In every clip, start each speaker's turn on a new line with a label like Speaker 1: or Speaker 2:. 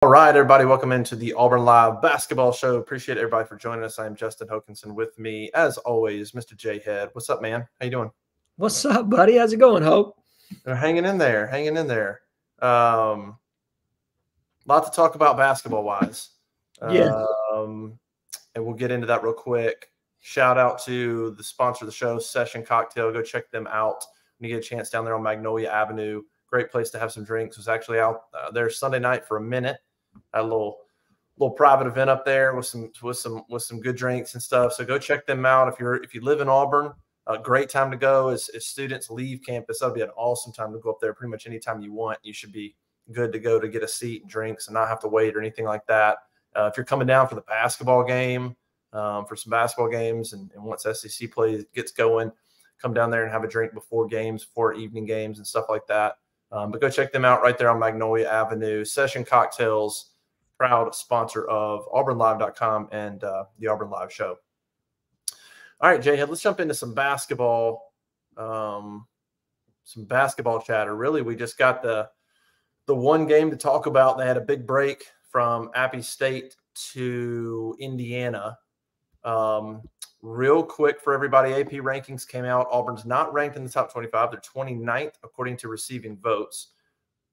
Speaker 1: All right, everybody, welcome into the Auburn Live Basketball Show. Appreciate everybody for joining us. I'm Justin Hokanson. With me, as always, Mr. JHead. What's up, man? How you doing?
Speaker 2: What's up, buddy? How's it going, Hope?
Speaker 1: They're hanging in there, hanging in there. Lot to talk about basketball-wise.
Speaker 2: Yeah.
Speaker 1: And we'll get into that real quick. Shout out to the sponsor of the show, Session Cocktail. Go check them out when you get a chance down there on Magnolia Avenue. Great place to have some drinks. Was actually out there Sunday night for a minute. Had a little private event up there with some good drinks and stuff. So go check them out if you live in Auburn. A great time to go as students leave campus. That'll be an awesome time to go up there pretty much anytime you want. You should be good to go to get a seat and drinks and not have to wait or anything like that. If you're coming down for the basketball game, for some basketball games, and once SEC play gets going, come down there and have a drink before games, before evening games and stuff like that. But go check them out right there on Magnolia Avenue. Session Cocktails, proud sponsor of AuburnLive.com and the Auburn Live Show. All right, JHead, let's jump into some basketball chatter. Really, we just got the one game to talk about. They had a big break from Appy State to Indiana. Real quick for everybody, AP rankings came out. Auburn's not ranked in the top 25. They're 29th according to receiving votes.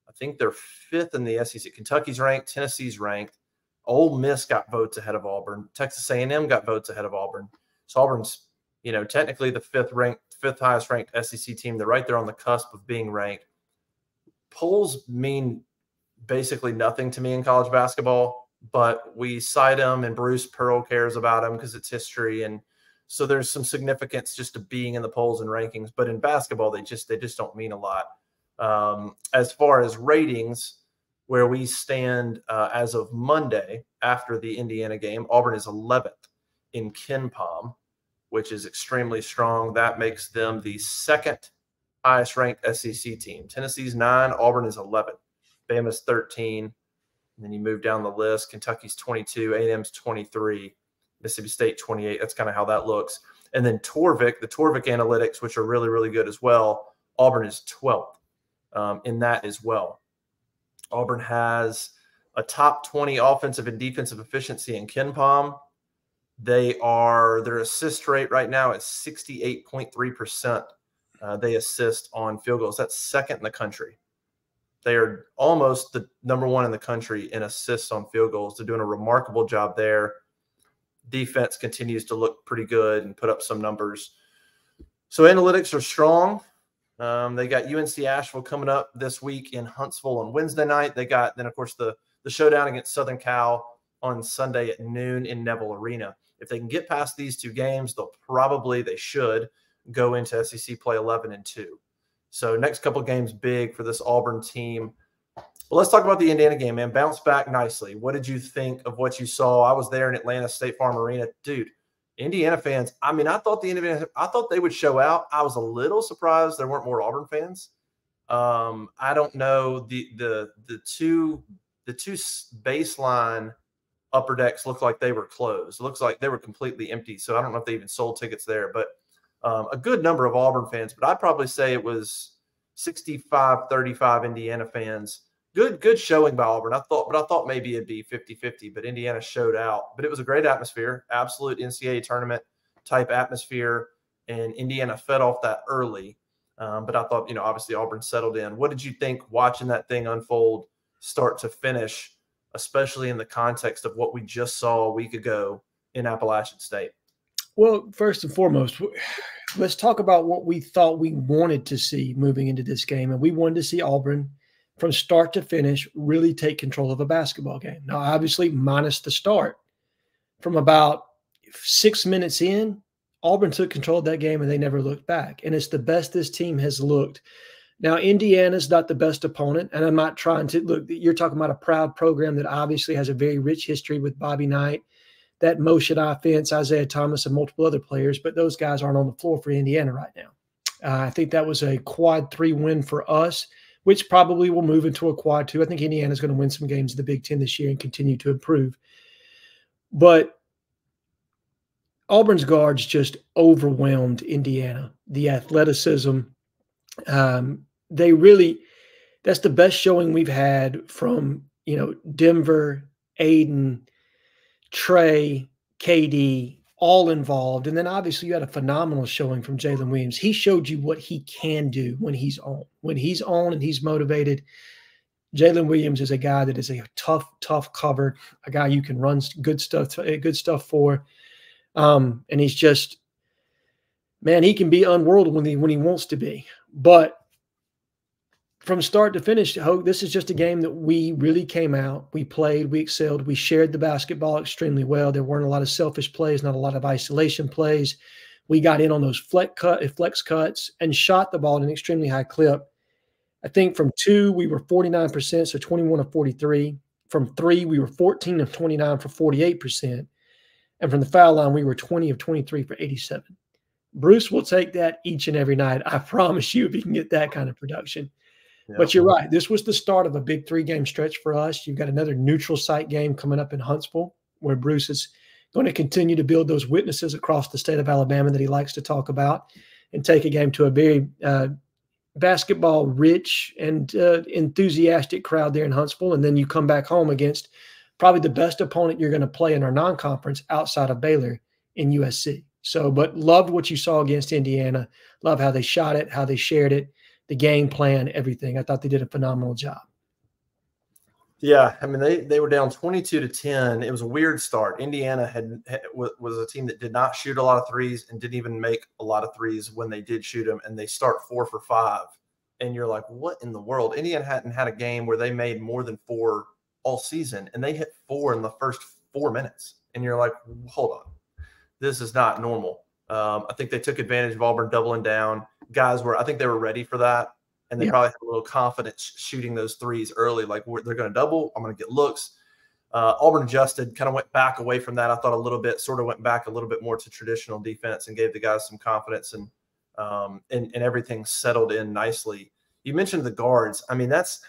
Speaker 1: I think they're 5th in the SEC. Kentucky's ranked. Tennessee's ranked. Ole Miss got votes ahead of Auburn. Texas A&M got votes ahead of Auburn. So Auburn's, technically the fifth highest ranked SEC team. They're right there on the cusp of being ranked. Polls mean basically nothing to me in college basketball, but we cite them, and Bruce Pearl cares about them because it's history, and so there's some significance just to being in the polls and rankings. But in basketball, they just don't mean a lot. As far as ratings, where we stand as of Monday after the Indiana game, Auburn is 11th in KenPom, which is extremely strong. That makes them the second highest ranked SEC team. Tennessee's 9, Auburn is 11. Bama's 13. And then you move down the list. Kentucky's 22, A&M's 23, Mississippi State 28. That's kind of how that looks. And then the Torvik analytics, which are really, really good as well. Auburn is 12th in that as well. Auburn has a top 20 offensive and defensive efficiency in KenPom. Their assist rate right now is 68.3%. They assist on field goals. That's second in the country. They are almost the number one in the country in assists on field goals. They're doing a remarkable job there. Defense continues to look pretty good and put up some numbers. So analytics are strong. They got UNC Asheville coming up this week in Huntsville on Wednesday night. They got then, of course, the showdown against Southern Cal on Sunday at noon in Neville Arena. If they can get past these two games, they should go into SEC play 11-2. So next couple games big for this Auburn team. But let's talk about the Indiana game, man. Bounce back nicely. What did you think of what you saw? I was there in Atlanta State Farm Arena. Dude, Indiana fans, I thought they would show out. I was a little surprised there weren't more Auburn fans. I don't know. The two baseline upper decks looked like they were closed. It looks like they were completely empty. So I don't know if they even sold tickets there, but a good number of Auburn fans, but I'd probably say it was 65-35 Indiana fans. Good showing by Auburn. I thought maybe it'd be 50-50, but Indiana showed out. But it was a great atmosphere, absolute NCAA tournament type atmosphere, and Indiana fed off that early. But I thought, obviously Auburn settled in. What did you think watching that thing unfold start to finish, especially in the context of what we just saw a week ago in Appalachian State?
Speaker 2: Well, first and foremost, let's talk about what we thought we wanted to see moving into this game. And we wanted to see Auburn from start to finish really take control of a basketball game. Now, obviously, minus the start. From about 6 minutes in, Auburn took control of that game and they never looked back. And it's the best this team has looked. Now, Indiana's not the best opponent, and I'm not trying to – look, you're talking about a proud program that obviously has a very rich history with Bobby Knight, that motion offense, Isaiah Thomas, and multiple other players, but those guys aren't on the floor for Indiana right now. I think that was a quad 3 win for us, which probably will move into a quad 2. I think Indiana's going to win some games in the Big Ten this year and continue to improve. But Auburn's guards just overwhelmed Indiana. The athleticism, that's the best showing we've had from Denver, Aiden, Trey, KD, all involved. And then obviously you had a phenomenal showing from Jalen Williams. He showed you what he can do when he's on. When he's on and he's motivated, Jalen Williams is a guy that is a tough cover, a guy you can run good stuff for. And he's just, man, he can be unworldly when he wants to be. But from start to finish, this is just a game that we really came out. We played, we excelled, we shared the basketball extremely well. There weren't a lot of selfish plays, not a lot of isolation plays. We got in on those flex cuts and shot the ball at an extremely high clip. I think from 2, we were 49%, so 21 of 43. From 3, we were 14 of 29 for 48%. And from the foul line, we were 20 of 23 for 87. Bruce will take that each and every night. I promise you, if he can get that kind of production. Yep. But you're right. This was the start of a big 3-game stretch for us. You've got another neutral site game coming up in Huntsville, where Bruce is going to continue to build those witnesses across the state of Alabama that he likes to talk about and take a game to a very basketball rich and enthusiastic crowd there in Huntsville. And then you come back home against probably the best opponent you're going to play in our non-conference outside of Baylor in USC. So, but loved what you saw against Indiana. Love how they shot it, how they shared it, the game plan, everything. I thought they did a phenomenal job.
Speaker 1: Yeah, I mean, they were down 22-10. It was a weird start. Indiana was a team that did not shoot a lot of threes and didn't even make a lot of threes when they did shoot them, and they start 4 for 5. And you're like, what in the world? Indiana hadn't had a game where they made more than 4 all season, and they hit 4 in the first 4 minutes. And you're like, hold on. This is not normal. I think they took advantage of Auburn doubling down. I think they were ready for that. And they probably had a little confidence shooting those threes early, like they're going to double. I'm going to get looks. Auburn adjusted, kind of went back away from that. I thought a little bit, sort of went back a little bit more to traditional defense and gave the guys some confidence, and everything settled in nicely. You mentioned the guards. I mean, that's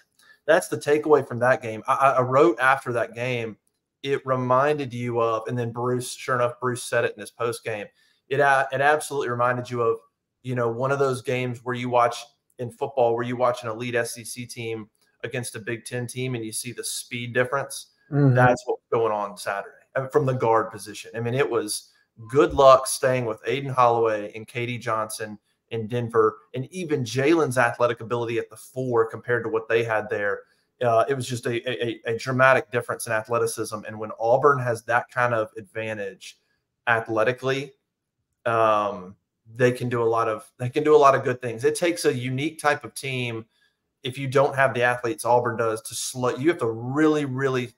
Speaker 1: the takeaway from that game. I wrote after that game, it reminded you of, and then Bruce, sure enough, Bruce said it in his post game. It absolutely reminded you of, one of those games where you watch in football, where you watch an elite SEC team against a Big Ten team and you see the speed difference. Mm-hmm. That's what's going on Saturday from the guard position. I mean, it was good luck staying with Aiden Holloway and KD Johnson in Denver, and even Jalen's athletic ability at the 4 compared to what they had there. It was just a dramatic difference in athleticism. And when Auburn has that kind of advantage athletically, they can do a lot of good things. It takes a unique type of team. If you don't have the athletes Auburn does to slow, you have to really, really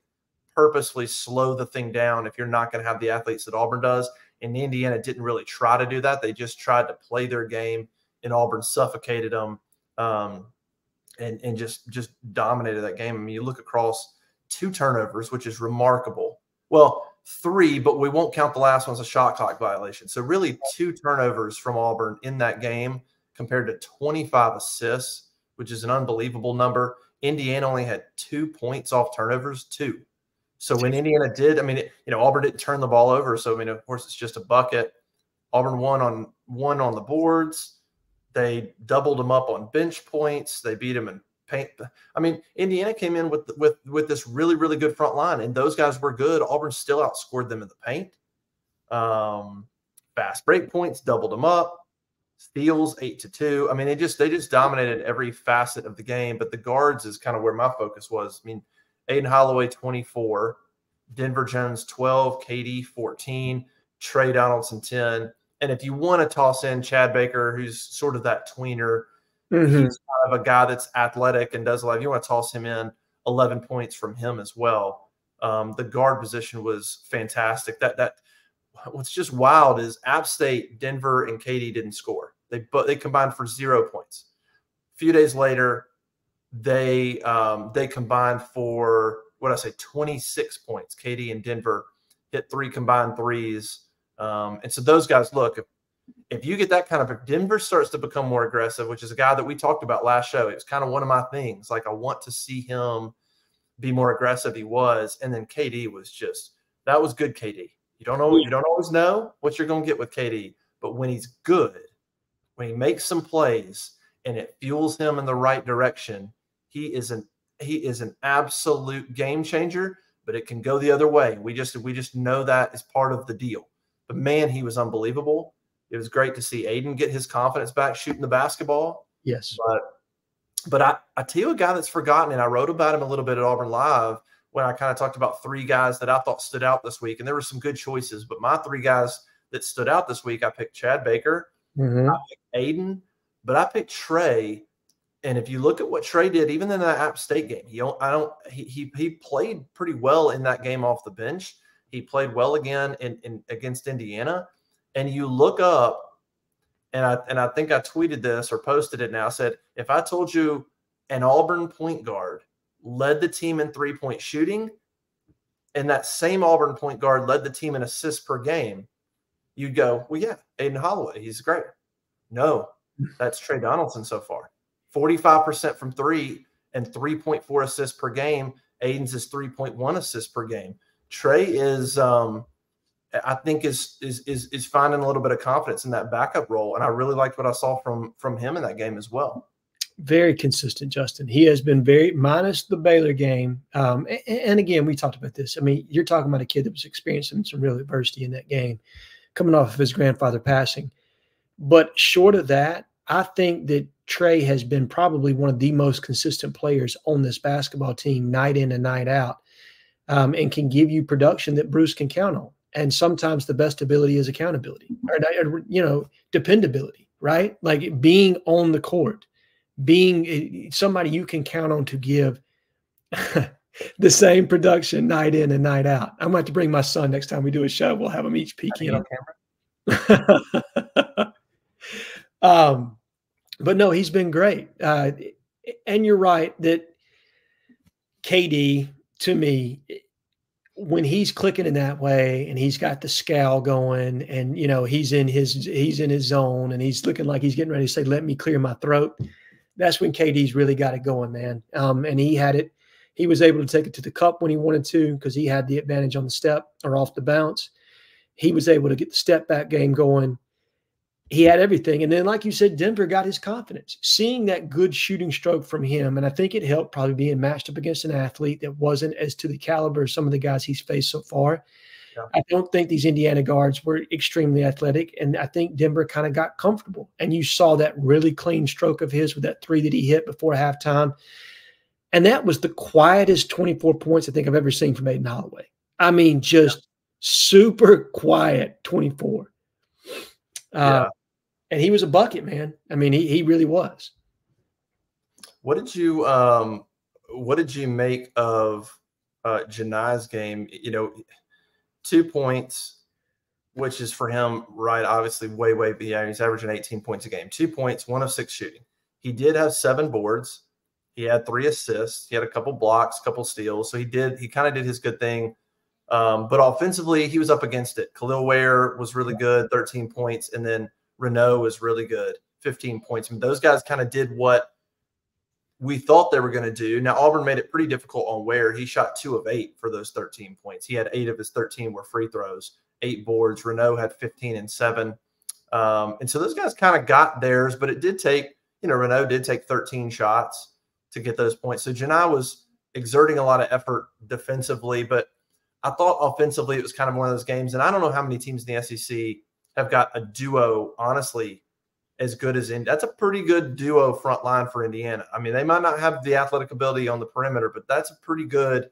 Speaker 1: purposefully slow the thing down if you're not going to have the athletes that Auburn does. And Indiana didn't really try to do that. They just tried to play their game, and Auburn suffocated them and just dominated that game. I mean, you look across 2 turnovers, which is remarkable. Well, 3, but we won't count the last one as a shot clock violation. So really 2 turnovers from Auburn in that game compared to 25 assists, which is an unbelievable number. Indiana only had 2 points off turnovers, 2. So when Indiana did, I mean, Auburn didn't turn the ball over. So, I mean, of course, it's just a bucket. Auburn won on the boards. They doubled them up on bench points. They beat them in paint. I mean, Indiana came in with this really, really good front line, and those guys were good. Auburn still outscored them in the paint. Fast break points, doubled them up. Steals 8-2. I mean, they just dominated every facet of the game. But the guards is kind of where my focus was. I mean, Aiden Holloway 24, Denver Jones 12, KD 14, Trey Donaldson 10. And if you want to toss in Chad Baker, who's sort of that tweener, he's kind of a guy that's athletic and does a lot. If you want to toss him in, 11 points from him as well. The guard position was fantastic. That what's just wild is App State, Denver, and KD didn't score. They combined for 0 points. A few days later, they combined for 26 points. KD and Denver hit 3 combined threes. And so those guys, look, if you get that kind of – if Denver starts to become more aggressive, which is a guy that we talked about last show. It was kind of one of my things. Like, I want to see him be more aggressive. He was. And then KD was just – that was good KD. You don't always know what you're going to get with KD. But when he's good, when he makes some plays and it fuels him in the right direction, he is an he is an absolute game changer, but it can go the other way. We just know that is part of the deal. But man, he was unbelievable. It was great to see Aiden get his confidence back shooting the basketball.
Speaker 2: Yes.
Speaker 1: But I tell you a guy that's forgotten, and I wrote about him a little bit at Auburn Live when I kind of talked about 3 guys that I thought stood out this week. And there were some good choices, but my 3 guys that stood out this week, I picked Chad Baker, I picked Aiden, but I picked Trey. And if you look at what Trey did, even in that App State game, he played pretty well in that game off the bench. He played well again against Indiana. And you look up, and I think I tweeted this or posted it now. I said, if I told you an Auburn point guard led the team in 3-point shooting, and that same Auburn point guard led the team in assists per game, you'd go, well, yeah, Aiden Holloway, he's great. No, that's Trey Donaldson so far. 45% from 3 and 3.4 assists per game. Aiden's is 3.1 assists per game. Trey is I think is finding a little bit of confidence in that backup role, and I really liked what I saw from him in that game as well.
Speaker 2: Very consistent, Justin. He has been very, minus the Baylor game. And again, we talked about this. I mean, you're talking about a kid that was experiencing some real adversity in that game, coming off of his grandfather passing. But short of that, I think that Trey has been probably one of the most consistent players on this basketball team night in and night out, and can give you production that Bruce can count on. And sometimes the best ability is accountability, or, you know, dependability, right? Like being on the court, being somebody you can count on to give the same production night in and night out. I'm going to have to bring my son next time we do a show. We'll have them each peek in. But no, he's been great. And you're right that KD, to me, when he's clicking in that way and he's got the scowl going and, you know, he's in his zone and he's looking like he's getting ready to say, let me clear my throat. That's when KD's really got it going, man. And he had it. He was able to take it to the cup when he wanted to because he had the advantage on the step or off the bounce. He was able to get the step back game going. He had everything. And then, like you said, Denver got his confidence. Seeing that good shooting stroke from him, and I think it helped probably being matched up against an athlete that wasn't as to the caliber of some of the guys he's faced so far. Yeah. I don't think these Indiana guards were extremely athletic, and I think Denver kind of got comfortable. And you saw that really clean stroke of his with that 3 that he hit before halftime. And that was the quietest 24 points I think I've ever seen from Aiden Holloway. I mean, just super quiet 24. And he was a bucket, man. I mean, he really was.
Speaker 1: What did you make of Janai's game? You know, 2 points, which is for him, right? Obviously, way beyond. He's averaging 18 points a game. 2 points, 1 of 6 shooting. He did have 7 boards. He had 3 assists. He had a couple blocks, a couple steals. So he kind of did his good thing. But offensively, he was up against it. Khalil Ware was really good, 13 points, and then Renault was really good, 15 points. I mean, those guys kind of did what we thought they were going to do. Now, Auburn made it pretty difficult on Ware. He shot 2 of 8 for those 13 points. He had 8 of his 13 were free throws, 8 boards. Renault had 15 and 7. And so those guys kind of got theirs, but it did take, you know, Renault did take 13 shots to get those points. So Janai was exerting a lot of effort defensively, but I thought offensively it was kind of one of those games. And I don't know how many teams in the SEC have got a duo, honestly, as good as that's a pretty good duo front line for Indiana. I mean, they might not have the athletic ability on the perimeter, but that's a pretty good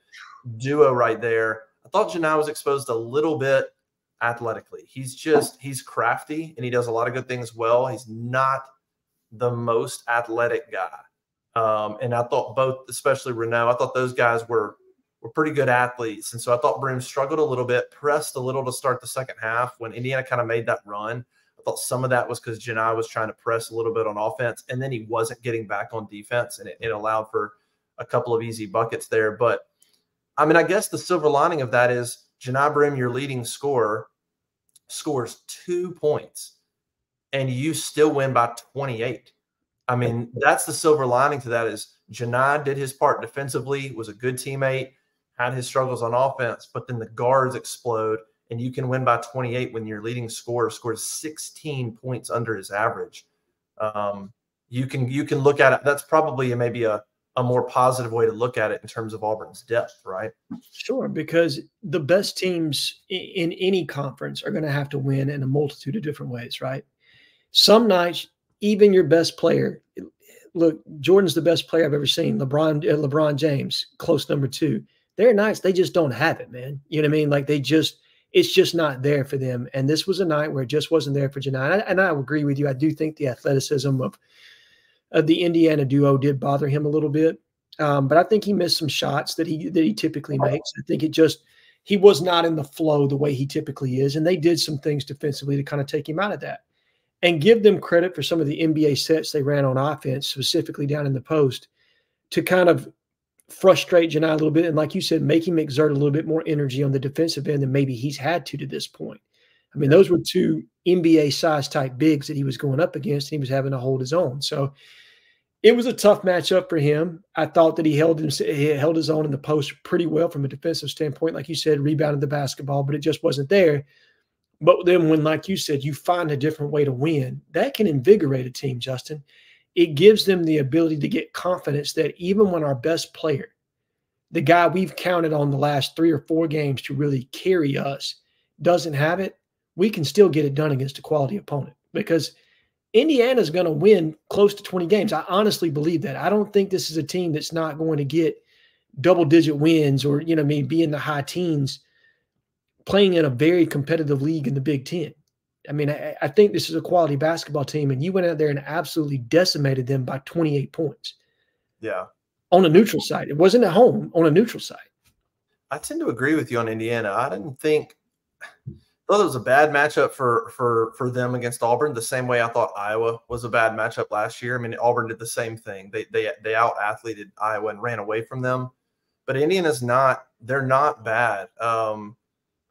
Speaker 1: duo right there. I thought Janai was exposed a little bit athletically. He's crafty and he does a lot of good things well. He's not the most athletic guy. And I thought both, especially Renault, I thought those guys were pretty good athletes. And so I thought Broome struggled a little bit, pressed a little to start the second half when Indiana kind of made that run. I thought some of that was because Janai was trying to press a little bit on offense, and then he wasn't getting back on defense, and it allowed for a couple of easy buckets there. But, I mean, I guess the silver lining of that is Janai Broome, your leading scorer, scores 2 points, and you still win by 28. I mean, that's the silver lining to that is Janai did his part defensively, was a good teammate, had his struggles on offense, but then the guards explode, and you can win by 28 when your leading scorer scores 16 points under his average. You can look at it. That's probably maybe a a more positive way to look at it in terms of Auburn's depth, right?
Speaker 2: Sure, because the best teams in any conference are going to have to win in a multitude of different ways, right? Some nights, even your best player, look, Jordan's the best player I've ever seen. LeBron James, close number 2. There are nights they just don't have it, man. You know what I mean? Like it's just not there for them. And this was a night where it just wasn't there for Janai. And I agree with you. I do think the athleticism of the Indiana duo did bother him a little bit. But I think he missed some shots that he typically makes. I think he was not in the flow the way he typically is. And they did some things defensively to kind of take him out of that. And give them credit for some of the NBA sets they ran on offense, specifically down in the post, to kind of frustrate Janai a little bit. And like you said, make him exert a little bit more energy on the defensive end than maybe he's had to this point. I mean, those were 2 NBA size type bigs that he was going up against, and he was having to hold his own. So it was a tough matchup for him. I thought that he held his own in the post pretty well from a defensive standpoint. Like you said, rebounded the basketball, but it just wasn't there. But then when, like you said, you find a different way to win, that can invigorate a team, Justin. It gives them the ability to get confidence that even when our best player, the guy we've counted on the last 3 or 4 games to really carry us, doesn't have it, we can still get it done against a quality opponent, because Indiana's going to win close to 20 games. I honestly believe that. I don't think this is a team that's not going to get double-digit wins or, be in the high teens, playing in a very competitive league in the Big Ten. I mean, I think this is a quality basketball team, and you went out there and absolutely decimated them by 28 points.
Speaker 1: Yeah.
Speaker 2: On a neutral site. It wasn't at home, on a neutral site.
Speaker 1: I tend to agree with you on Indiana. I thought it was a bad matchup for them against Auburn, the same way I thought Iowa was a bad matchup last year. I mean, Auburn did the same thing. They out-athleted Iowa and ran away from them. But Indiana's they're not bad.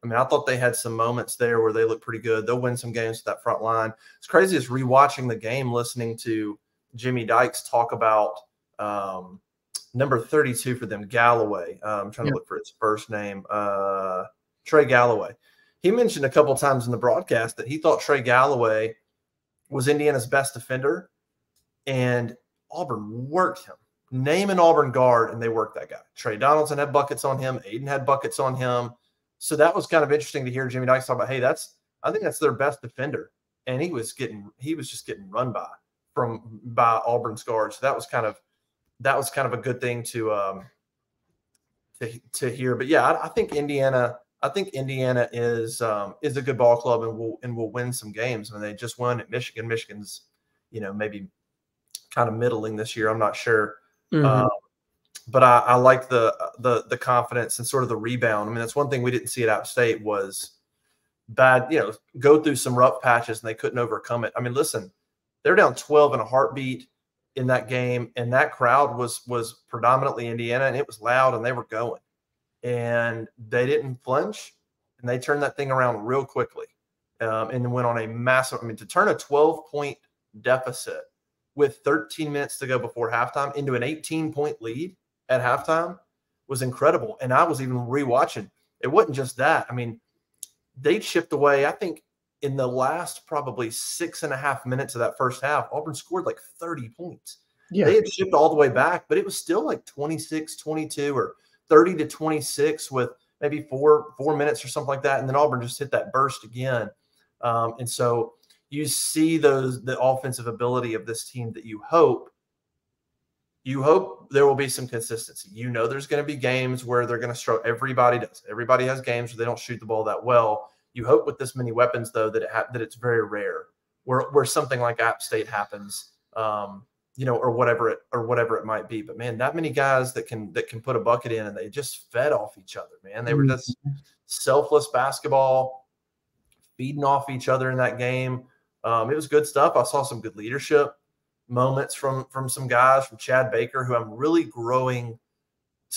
Speaker 1: I mean, I thought they had some moments there where they look pretty good. They'll win some games with that front line. It's crazy is rewatching the game, listening to Jimmy Dykes talk about number 32 for them, Galloway. I'm trying to look for his first name, Trey Galloway. He mentioned a couple times in the broadcast that he thought Trey Galloway was Indiana's best defender, and Auburn worked him. Name an Auburn guard, and they worked that guy. Trey Donaldson had buckets on him. Aiden had buckets on him. So that was kind of interesting to hear Jimmy Dykes talk about, hey, I think that's their best defender. And he was just getting run by Auburn's guards. So that was kind of a good thing to hear. But yeah, I think Indiana is a good ball club and will win some games. I mean, they just won at Michigan. Michigan's, maybe kind of middling this year. I'm not sure. Mm-hmm. But I like the confidence and sort of the rebound. I mean, that's one thing we didn't see at App State was bad, go through some rough patches and they couldn't overcome it. I mean, listen, they're down 12 in a heartbeat in that game, and that crowd was predominantly Indiana, and it was loud, and they were going. And they didn't flinch, and they turned that thing around real quickly, and then went on a massive – I mean, to turn a 12-point deficit with 13 minutes to go before halftime into an 18-point lead at halftime was incredible. And I was even rewatching. It wasn't just that. I mean, they chipped away, I think, in the last probably 6.5 minutes of that first half, Auburn scored like 30 points. Yeah. They had chipped all the way back, but it was still like 26-22 or 30-26 with maybe four minutes or something like that. And then Auburn just hit that burst again. And so you see the offensive ability of this team that you hope there will be some consistency. There's going to be games where they're going to struggle. Everybody does. Everybody has games where they don't shoot the ball that well. You hope with this many weapons, though, that it's very rare where something like App State happens, or whatever it might be. But man, that many guys that can put a bucket in, and they just fed off each other. Man, they were just selfless basketball, feeding off each other in that game. It was good stuff. I saw some good leadership moments from some guys, from Chad Baker, who I'm really growing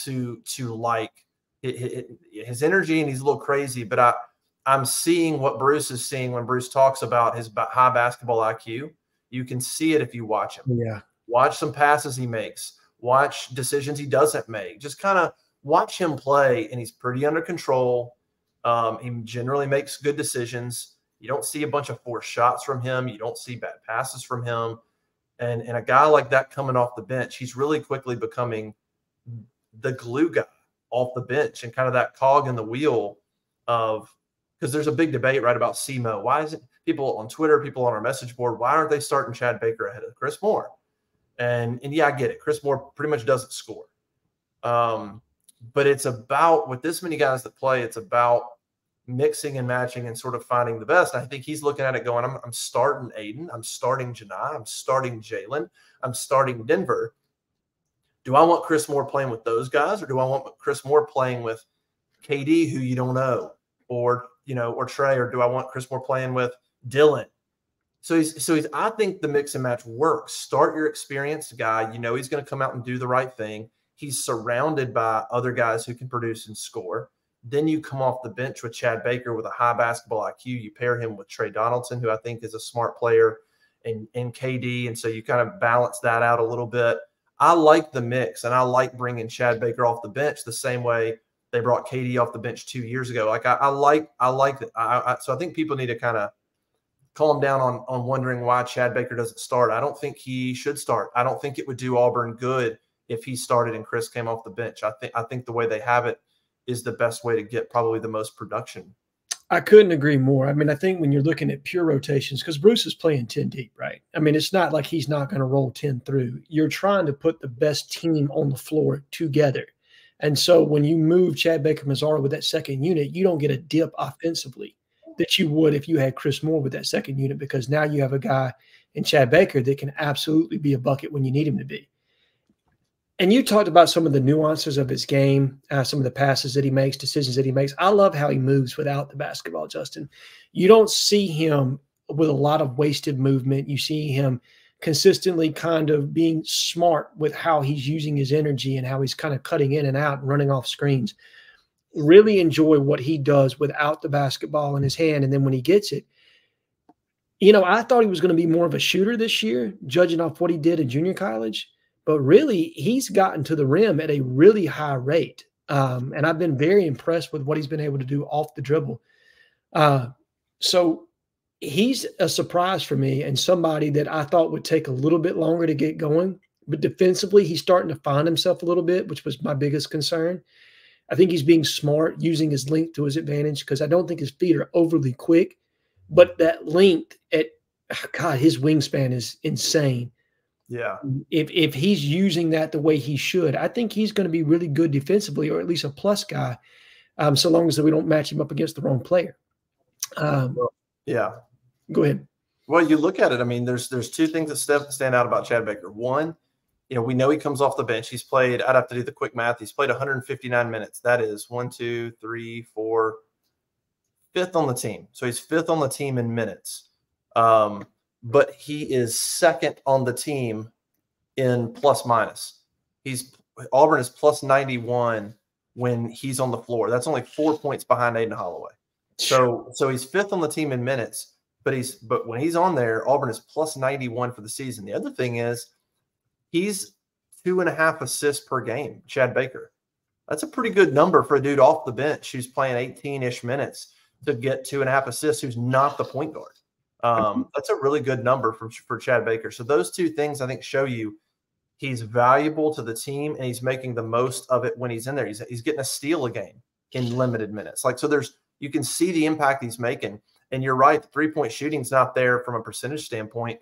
Speaker 1: to like. His energy, and he's a little crazy, but I'm seeing what Bruce is seeing when Bruce talks about his high basketball IQ. You can see it if you watch him. Yeah. Watch some passes he makes. Watch decisions he doesn't make. Just kind of watch him play, and he's pretty under control. He generally makes good decisions. You don't see a bunch of forced shots from him. You don't see bad passes from him. And a guy like that coming off the bench, he's really quickly becoming the glue guy off the bench and kind of that cog in the wheel of, because there's a big debate right about SEMO. Why is it people on Twitter, people on our message board, why aren't they starting Chad Baker ahead of Chris Moore? And yeah, I get it. Chris Moore pretty much doesn't score. But it's about, with this many guys that play, it's about mixing and matching and sort of finding the best. And I think he's looking at it going, I'm starting Aiden, I'm starting Janai, I'm starting Jalen, I'm starting Denver. Do I want Chris Moore playing with those guys, or do I want Chris Moore playing with KD, who you don't know, or or Trey, or do I want Chris Moore playing with Dylan? So he's. I think the mix and match works. Start your experienced guy. He's going to come out and do the right thing. He's surrounded by other guys who can produce and score. Then you come off the bench with Chad Baker with a high basketball IQ. You pair him with Trey Donaldson, who I think is a smart player, and KD, and so you kind of balance that out a little bit. I like the mix, and I like bringing Chad Baker off the bench the same way they brought KD off the bench 2 years ago. Like I like that. So I think people need to kind of calm down on wondering why Chad Baker doesn't start. I don't think he should start. I don't think it would do Auburn good if he started and Chris came off the bench. I think the way they have it is the best way to get probably the most production.
Speaker 2: I couldn't agree more. I mean, I think when you're looking at pure rotations, because Bruce is playing 10 deep, right? I mean, it's not like he's not going to roll 10 through. You're trying to put the best team on the floor together. And so when you move Chad Baker-Mazara with that second unit, you don't get a dip offensively that you would if you had Chris Moore with that second unit, because now you have a guy in Chad Baker that can absolutely be a bucket when you need him to be. And you talked about some of the nuances of his game, some of the passes that he makes, decisions that he makes. I love how he moves without the basketball, Justin. You don't see him with a lot of wasted movement. You see him consistently kind of being smart with how he's using his energy and how he's kind of cutting in and out and running off screens. Really enjoy what he does without the basketball in his hand. And then when he gets it, I thought he was going to be more of a shooter this year, judging off what he did in junior college. But really, he's gotten to the rim at a really high rate. And I've been very impressed with what he's been able to do off the dribble. So he's a surprise for me, and somebody that I thought would take a little bit longer to get going. But defensively, he's starting to find himself a little bit, which was my biggest concern. I think he's being smart, using his length to his advantage, because I don't think his feet are overly quick. But that length his wingspan is insane.
Speaker 1: Yeah.
Speaker 2: If he's using that the way he should, I think he's going to be really good defensively, or at least a plus guy, so long as we don't match him up against the wrong player.
Speaker 1: Yeah.
Speaker 2: Go ahead.
Speaker 1: Well, you look at it. I mean, there's two things that stand out about Chad Baker. One, we know he comes off the bench. He's played, I'd have to do the quick math. He's played 159 minutes. That is 5th on the team. So he's 5th on the team in minutes. But he is 2nd on the team in plus minus. Auburn is plus 91 when he's on the floor. That's only 4 points behind Aiden Holloway. So he's 5th on the team in minutes, but when he's on there, Auburn is plus 91 for the season. The other thing is he's 2.5 assists per game, Chad Baker. That's a pretty good number for a dude off the bench who's playing 18-ish minutes to get 2.5 assists, who's not the point guard. That's a really good number for Chad Baker. So those two things I think show you he's valuable to the team, and he's making the most of it when he's in there. He's getting a steal a game in limited minutes. You can see the impact he's making. And you're right, the 3-point shooting's not there from a percentage standpoint,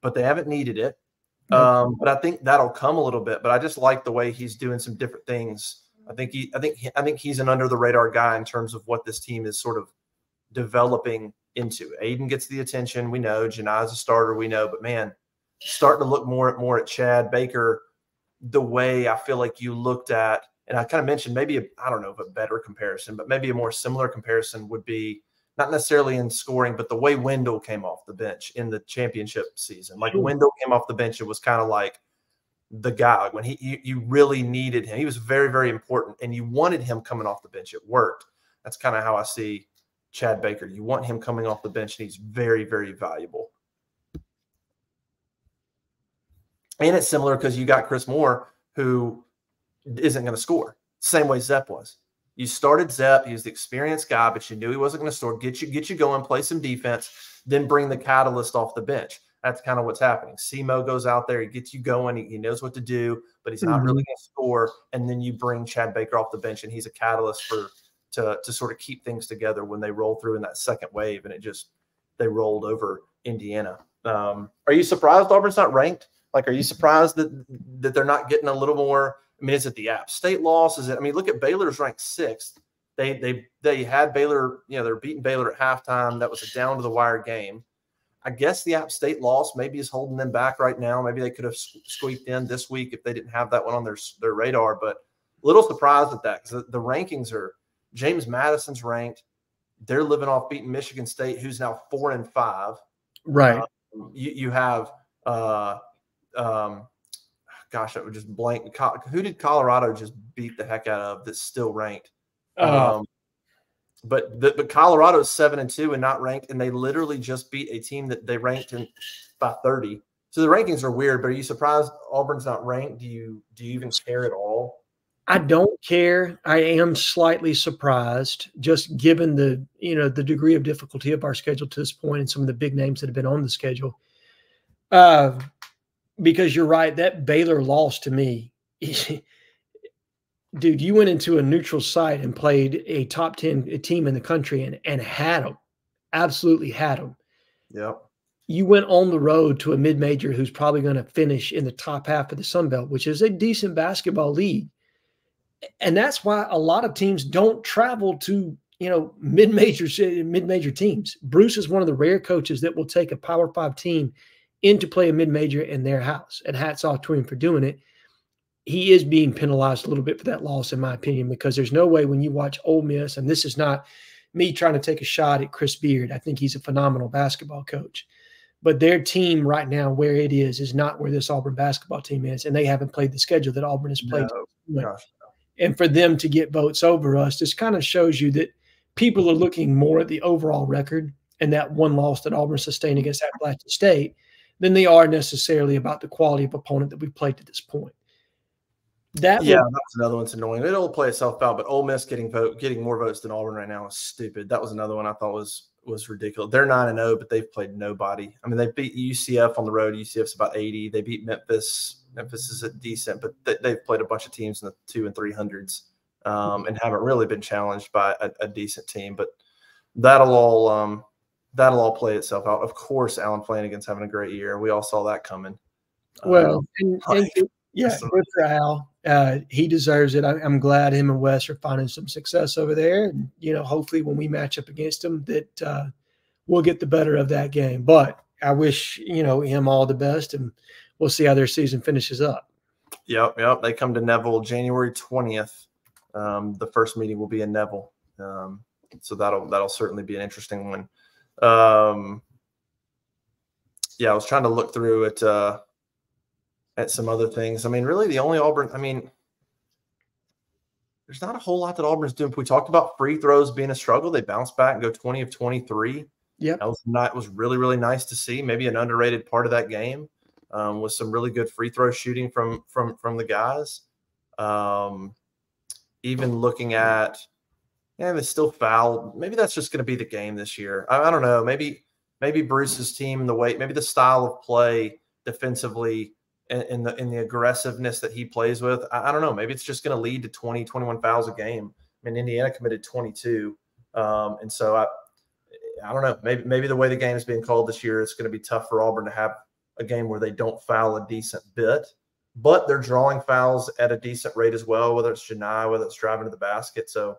Speaker 1: but they haven't needed it. But I think that'll come a little bit. But I just like the way he's doing some different things. I think he's an under the radar guy in terms of what this team is sort of developing into. Aiden gets the attention, we know. Janai's a starter, we know. But man, starting to look more at Chad Baker the way I feel like you looked at, and I kind of mentioned maybe I don't know if a better comparison, but maybe a more similar comparison would be not necessarily in scoring, but the way Wendell came off the bench in the championship season. Like Wendell came off the bench, it was kind of like the guy when you really needed him. He was very, very important, and you wanted him coming off the bench. It worked. That's kind of how I see Chad Baker. You want him coming off the bench, and he's very, very valuable. And it's similar because you got Chris Moore, who isn't going to score. Same way Zepp was. You started Zepp. He was the experienced guy, but you knew he wasn't going to score. Get you going, play some defense, then bring the catalyst off the bench. that's kind of what's happening. SEMO goes out there, he gets you going, he knows what to do, but he's not really going to score. And then you bring Chad Baker off the bench, and he's a catalyst to sort of keep things together when they roll through in that second wave, and they rolled over Indiana. Are you surprised Auburn's not ranked? Like, are you surprised that they're not getting a little more? I mean, is it the App State loss? Is it? I mean, look at Baylor's ranked 6th. They had Baylor, they're beating Baylor at halftime. That was a down to the wire game. I guess the App State loss maybe is holding them back right now. Maybe they could have squeaked in this week if they didn't have that one on their radar. But a little surprised at that, because the rankings are James Madison's ranked. They're living off beating Michigan State, who's now 4-5.
Speaker 2: Right.
Speaker 1: You have gosh, it would just blank. Who did Colorado just beat the heck out of that's still ranked? But Colorado's 7-2 and not ranked, and they literally just beat a team that they ranked in by 30. So the rankings are weird. But are you surprised Auburn's not ranked? Do you even care at all?
Speaker 2: I don't care. I am slightly surprised, just given the the degree of difficulty of our schedule to this point and some of the big names that have been on the schedule. Because you're right, that Baylor loss to me, dude, you went into a neutral site and played a top 10 team in the country and had them, absolutely had them.
Speaker 1: Yep.
Speaker 2: You went on the road to a mid-major who's probably going to finish in the top half of the Sun Belt, which is a decent basketball league. And that's why a lot of teams don't travel to, mid-major teams. Bruce is one of the rare coaches that will take a Power 5 team in to play a mid-major in their house. And hats off to him for doing it. He is being penalized a little bit for that loss, in my opinion, because there's no way when you watch Ole Miss, and this is not me trying to take a shot at Chris Beard. I think he's a phenomenal basketball coach. But their team right now, where it is not where this Auburn basketball team is, and they haven't played the schedule that Auburn has played.
Speaker 1: No.
Speaker 2: And for them to get votes over us, this kind of shows you that people are looking more at the overall record and that one loss that Auburn sustained against Appalachian State than they are necessarily about the quality of opponent that we've played to this point. That's
Speaker 1: another one that's annoying. It'll play itself out, but Ole Miss getting more votes than Auburn right now is stupid. That was another one I thought was ridiculous. They're 9-0, but they've played nobody. I mean, they beat UCF on the road. UCF's about 80. They beat Memphis. Memphis is decent, but they've played a bunch of teams in the 200s and 300s and haven't really been challenged by a decent team. But that'll all play itself out. Of course, Alan Flanagan's having a great year. We all saw that coming.
Speaker 2: Well, good for Al. He deserves it. I'm glad him and Wes are finding some success over there. And, hopefully when we match up against them that we'll get the better of that game. But I wish, him all the best, and we'll see how their season finishes up.
Speaker 1: Yep. They come to Neville January 20th. The first meeting will be in Neville. So that'll certainly be an interesting one. I was trying to look through at some other things. I mean, really the only Auburn, there's not a whole lot that Auburn's doing. We talked about free throws being a struggle. They bounced back and go 20 of 23.
Speaker 2: Yeah.
Speaker 1: That was really, really nice to see. Maybe an underrated part of that game was some really good free throw shooting from the guys. Even looking at, they still foul. Maybe that's just going to be the game this year. I don't know. Maybe Bruce's team, maybe the style of play defensively in the aggressiveness that he plays with. I don't know. Maybe it's just going to lead to 20, 21 fouls a game. I mean, Indiana committed 22. And so I don't know. Maybe the way the game is being called this year, it's going to be tough for Auburn to have a game where they don't foul a decent bit, but they're drawing fouls at a decent rate as well, whether it's Janai, whether it's driving to the basket. So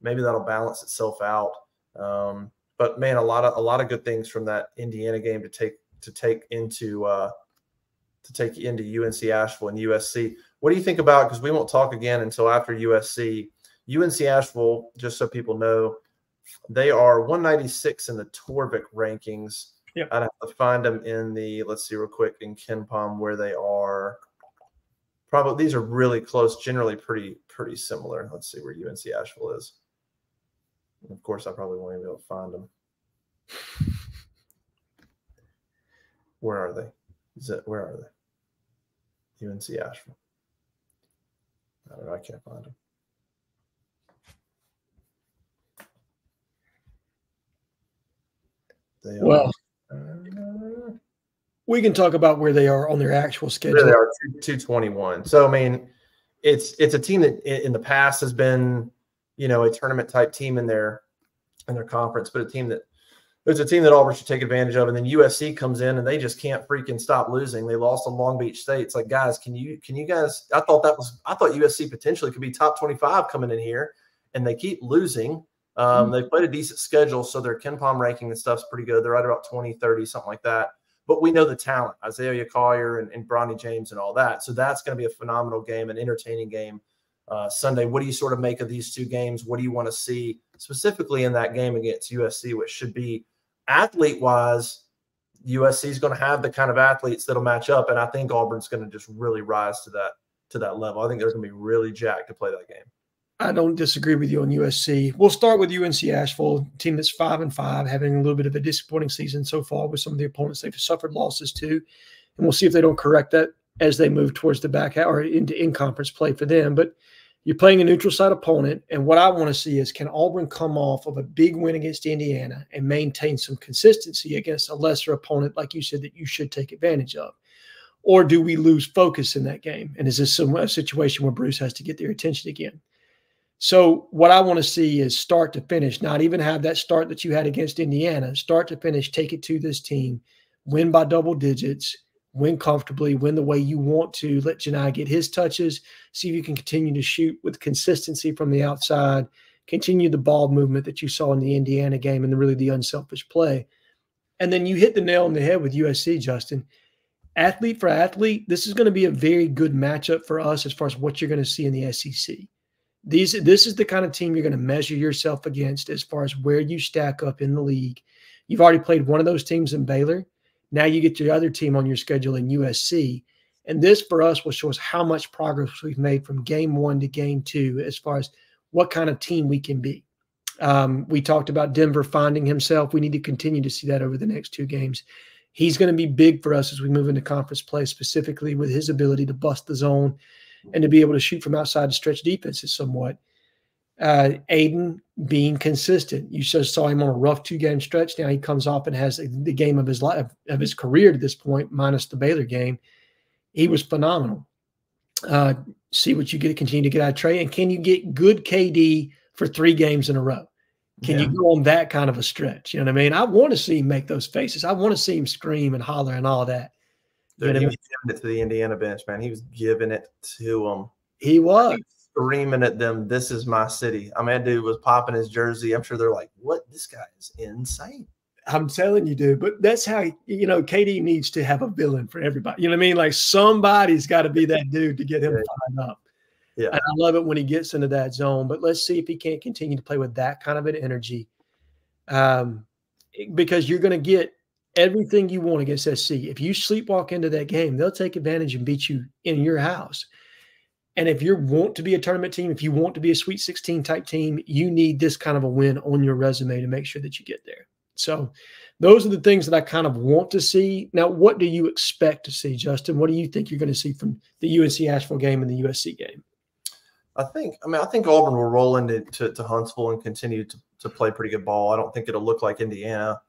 Speaker 1: maybe that'll balance itself out. But man, a lot of good things from that Indiana game to take into UNC Asheville and USC. What do you think about, because we won't talk again until after USC, UNC Asheville, just so people know, they are 196 in the Torvik rankings.
Speaker 2: Yep.
Speaker 1: I'd have to find them in let's see real quick in KenPom where they are. Probably these are really close, generally pretty similar. Let's see where UNC Asheville is. And of course, I probably won't even be able to find them. Where are they? Where are they? UNC Asheville. I don't know. I can't find them. They are.
Speaker 2: Well, We can talk about where they are on their actual schedule.
Speaker 1: There they are, 221. So, I mean, it's a team that in the past has been, a tournament type team in their conference, but it's a team that Auburn should take advantage of. And then USC comes in and they just can't freaking stop losing. They lost to Long Beach State. It's like, guys, can you guys? I thought USC potentially could be top 25 coming in here, and they keep losing. They played a decent schedule, so their KenPom ranking and stuff's pretty good. They're right about 20, 30, something like that. But we know the talent, Isaiah Collier and Bronny James and all that. So that's going to be a phenomenal game, an entertaining game Sunday. What do you sort of make of these two games? What do you want to see specifically in that game against USC, which should be athlete-wise? USC is going to have the kind of athletes that'll match up, and I think Auburn's going to just really rise to that level. I think they're going to be really jacked to play that game.
Speaker 2: I don't disagree with you on USC. We'll start with UNC Asheville, a team that's 5-5, having a little bit of a disappointing season so far with some of the opponents they've suffered losses to. And we'll see if they don't correct that as they move towards the back or into in-conference play for them. But you're playing a neutral site opponent, and what I want to see is, can Auburn come off of a big win against Indiana and maintain some consistency against a lesser opponent, like you said, that you should take advantage of? Or do we lose focus in that game? And is this a situation where Bruce has to get their attention again? So what I want to see is start to finish, not even have that start that you had against Indiana, start to finish, take it to this team, win by double digits, win comfortably, win the way you want to, let Janai get his touches, see if you can continue to shoot with consistency from the outside, continue the ball movement that you saw in the Indiana game and really the unselfish play. And then you hit the nail on the head with USC, Justin. Athlete for athlete, this is going to be a very good matchup for us as far as what you're going to see in the SEC. This is the kind of team you're going to measure yourself against as far as where you stack up in the league. You've already played one of those teams in Baylor. Now you get your other team on your schedule in USC. And this for us will show us how much progress we've made from game 1 to game 2 as far as what kind of team we can be. We talked about Denver finding himself. We need to continue to see that over the next 2 games. He's going to be big for us as we move into conference play, specifically with his ability to bust the zone and to be able to shoot from outside to stretch defenses somewhat. Aiden being consistent. You just saw him on a rough 2-game stretch. Now he comes off and has the game of his life, of his career to this point, minus the Baylor game. He was phenomenal. See what you get, continue to get out of Trey. And can you get good KD for 3 games in a row? Can you go on that kind of a stretch? You know what I mean? I want to see him make those faces. I want to see him scream and holler and all that.
Speaker 1: He was giving it to the Indiana bench, man. He was giving it to them.
Speaker 2: He was
Speaker 1: screaming at them, "This is my city." I mean, that dude was popping his jersey. I'm sure they're like, "What? This guy is insane."
Speaker 2: I'm telling you, dude. But that's how, KD needs to have a villain for everybody. You know what I mean? Like, somebody's got to be that dude to get him fired up. Yeah. And I love it when he gets into that zone. But let's see if he can't continue to play with that kind of an energy. Because you're going to get everything you want against SC. If you sleepwalk into that game, they'll take advantage and beat you in your house. And if you want to be a tournament team, if you want to be a Sweet 16 type team, you need this kind of a win on your resume to make sure that you get there. So those are the things that I kind of want to see. Now, what do you expect to see, Justin? What do you think you're going to see from the UNC Asheville game and the USC game?
Speaker 1: I think Auburn will roll into Huntsville and continue to play pretty good ball. I don't think it'll look like Indiana.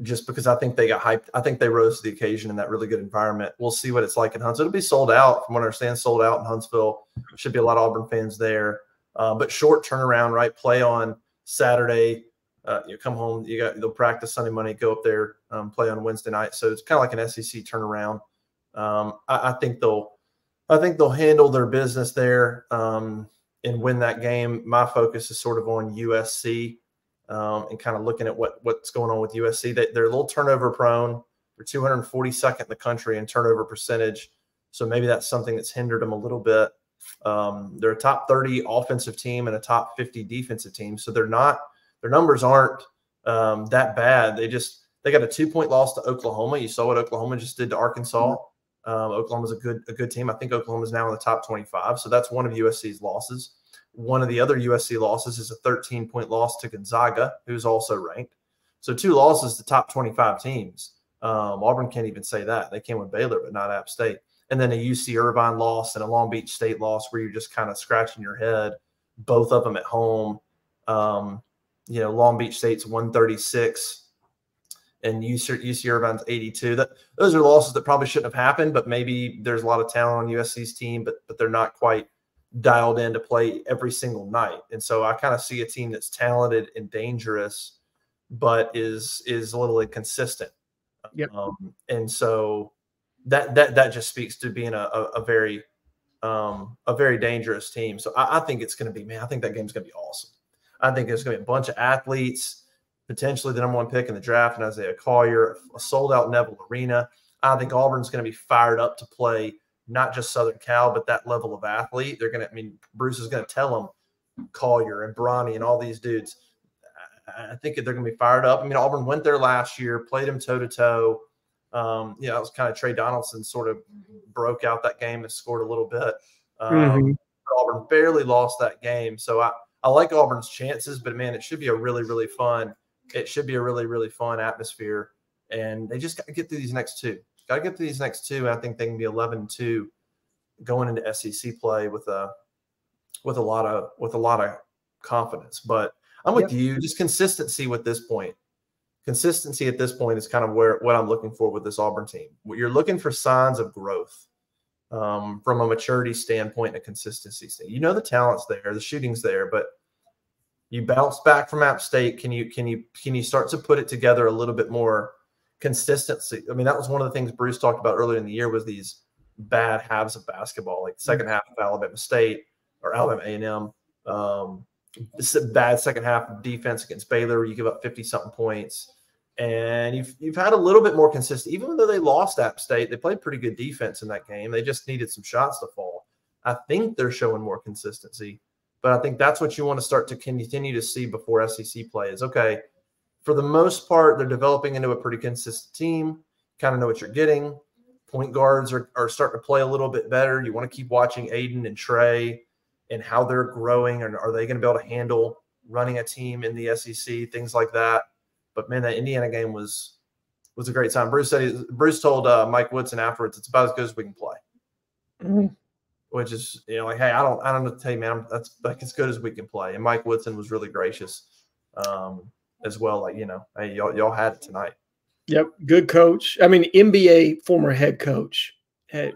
Speaker 1: Just because I think they got hyped. I think they rose to the occasion in that really good environment. We'll see what it's like in Huntsville. It'll be sold out, from what I understand, sold out in Huntsville. Should be a lot of Auburn fans there. But short turnaround, right? Play on Saturday. You come home, they'll practice Sunday, Monday, go up there, play on Wednesday night. So it's kind of like an SEC turnaround. I think they'll handle their business there and win that game. My focus is sort of on USC. And kind of looking at what's going on with USC. They're a little turnover prone. They're 242nd in the country in turnover percentage. So maybe that's something that's hindered them a little bit. They're a top 30 offensive team and a top 50 defensive team. So their numbers aren't that bad. They got a 2-point loss to Oklahoma. You saw what Oklahoma just did to Arkansas. Oklahoma's a good team. I think Oklahoma's now in the top 25. So that's one of USC's losses. One of the other USC losses is a 13-point loss to Gonzaga, who's also ranked. So 2 losses to top 25 teams. Auburn can't even say that. They came with Baylor, but not App State. And then a UC Irvine loss and a Long Beach State loss where you're just kind of scratching your head, both of them at home. Long Beach State's 136 and UC Irvine's 82. Those are losses that probably shouldn't have happened, but maybe there's a lot of talent on USC's team, but they're not quite dialed in to play every single night. And so I kind of see a team that's talented and dangerous, but is a little inconsistent.
Speaker 2: Yep.
Speaker 1: And so that just speaks to being a very dangerous team. So I think it's going to be, man, I think that game's going to be awesome. I think there's going to be a bunch of athletes, potentially the #1 pick in the draft, and Isaiah Collier, a sold-out Neville Arena. I think Auburn's going to be fired up to play not just Southern Cal, but that level of athlete. They're going to, I mean, Bruce is going to tell them, Collier and Bronny and all these dudes, I think they're going to be fired up. I mean, Auburn went there last year, played him toe-to-toe. It was kind of Trey Donaldson sort of broke out that game and scored a little bit. Auburn barely lost that game. So I like Auburn's chances, but, man, it should be a really, really fun – it should be a really, really fun atmosphere. And they just got to get through these next two. Got to get through these next two. And I think they can be 11-2 going into SEC play with a lot of confidence. But I'm with you. Just consistency with this point. Consistency at this point is kind of what I'm looking for with this Auburn team. You're looking for signs of growth from a maturity standpoint and a consistency standpoint. You know the talent's there, the shooting's there, but you bounce back from App State. Can you start to put it together a little bit more consistency? I mean, that was one of the things Bruce talked about earlier in the year was these bad halves of basketball, like the second half of Alabama State or Alabama A&M. Bad second half of defense against Baylor, where you give up 50-something points. And you've had a little bit more consistent. Even though they lost App State, they played pretty good defense in that game. They just needed some shots to fall. I think they're showing more consistency. But I think that's what you want to start to continue to see before SEC play is, okay, for the most part, they're developing into a pretty consistent team, kind of know what you're getting. Point guards are starting to play a little bit better. You want to keep watching Aiden and Trey and how they're growing, and are they going to be able to handle running a team in the SEC, things like that. But, man, that Indiana game was a great time. Bruce told Mike Woodson afterwards, it's about as good as we can play. Which is, like, hey, I don't know to tell you, man, that's like as good as we can play. And Mike Woodson was really gracious as well. Like, hey, y'all had it tonight.
Speaker 2: Yep. Good coach. I mean, NBA former head coach,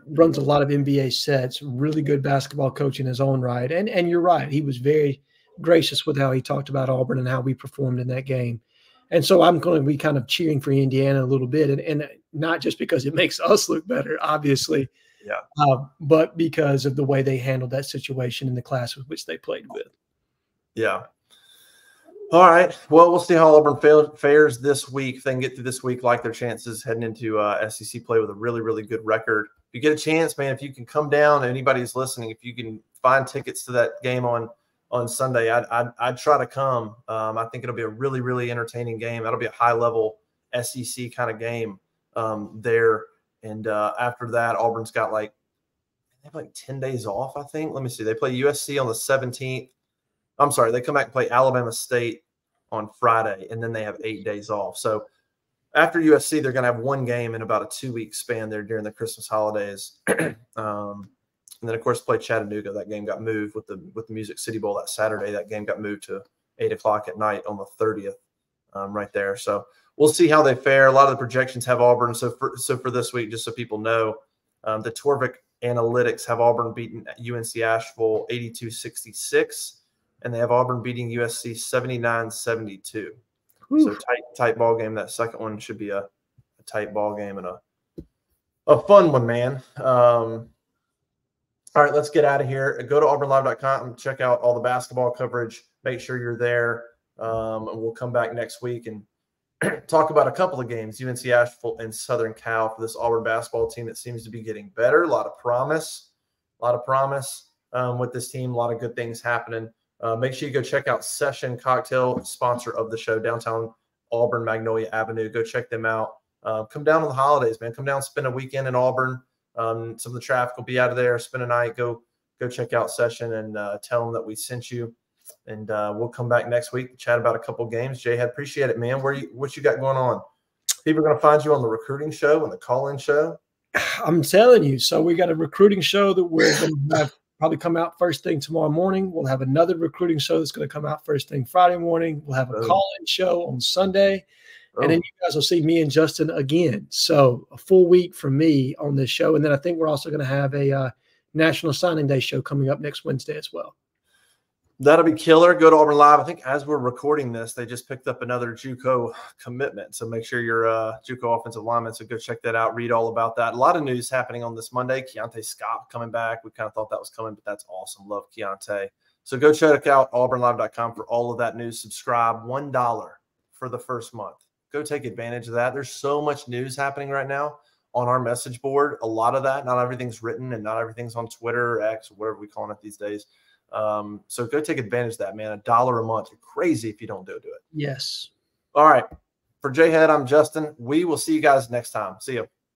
Speaker 2: runs a lot of NBA sets, really good basketball coach in his own right. And you're right. He was very gracious with how he talked about Auburn and how we performed in that game. And so I'm going to be kind of cheering for Indiana a little bit, and not just because it makes us look better, obviously, but because of the way they handled that situation in the class with which they played with. Yeah.
Speaker 1: All right. Well, we'll see how Auburn fares this week. If they can get through this week, like their chances heading into SEC play with a really, really good record. If you get a chance, man, if you can come down, anybody's listening, if you can find tickets to that game on Sunday, I'd try to come. I think it'll be a really, really entertaining game. That'll be a high-level SEC kind of game there. And after that, Auburn's got they have 10 days off, I think. Let me see. They play USC on the 17th. I'm sorry. They come back and play Alabama State on Friday, and then they have 8 days off. So after USC, they're going to have one game in about a 2-week span there during the Christmas holidays. And then, of course, play Chattanooga. That game got moved with the Music City Bowl that Saturday. That game got moved to 8 o'clock at night on the 30th right there. So we'll see how they fare. A lot of the projections have Auburn. So for this week, just so people know, the Torvik Analytics have Auburn beating UNC Asheville 82-66, and they have Auburn beating USC 79-72. So tight ball game. That second one should be a tight ball game and a fun one, man. All right, let's get out of here. Go to auburnlive.com and check out all the basketball coverage. Make sure you're there. And we'll come back next week and talk about a couple of games, UNC Asheville and Southern Cal, for this Auburn basketball team that seems to be getting better. A lot of promise with this team. A lot of good things happening. Make sure you go check out Session Cocktail, sponsor of the show, downtown Auburn, Magnolia Avenue. Go check them out. Come down on the holidays, man. Come down, spend a weekend in Auburn. Some of the traffic will be out of there. Spend a night. Go check out Session and tell them that we sent you. And we'll come back next week to chat about a couple games. JHead, appreciate it, man. What you got going on? People are going to find you on the recruiting show and the call-in show.
Speaker 2: I'm telling you. So we got a recruiting show that we're going to have probably come out first thing tomorrow morning. We'll have another recruiting show that's going to come out first thing Friday morning. We'll have a call-in show on Sunday. And then you guys will see me and Justin again. So a full week from me on this show. And then I think we're also going to have a National Signing Day show coming up next Wednesday as well.
Speaker 1: That'll be killer. Go to Auburn Live. I think as we're recording this, they just picked up another JUCO commitment. So make sure you're JUCO offensive lineman. So go check that out. Read all about that. A lot of news happening on this Monday. Keontae Scott coming back. We kind of thought that was coming, but that's awesome. Love Keontae. So go check out auburnlive.com for all of that news. Subscribe. $1 for the first month. Go take advantage of that. There's so much news happening right now on our message board. A lot of that. Not everything's written and not everything's on Twitter or X or whatever we call it these days. So go take advantage of that, man. $1 a month. You're crazy if you don't do it.
Speaker 2: Yes.
Speaker 1: All right. For JHead, I'm Justin. We will see you guys next time. See you.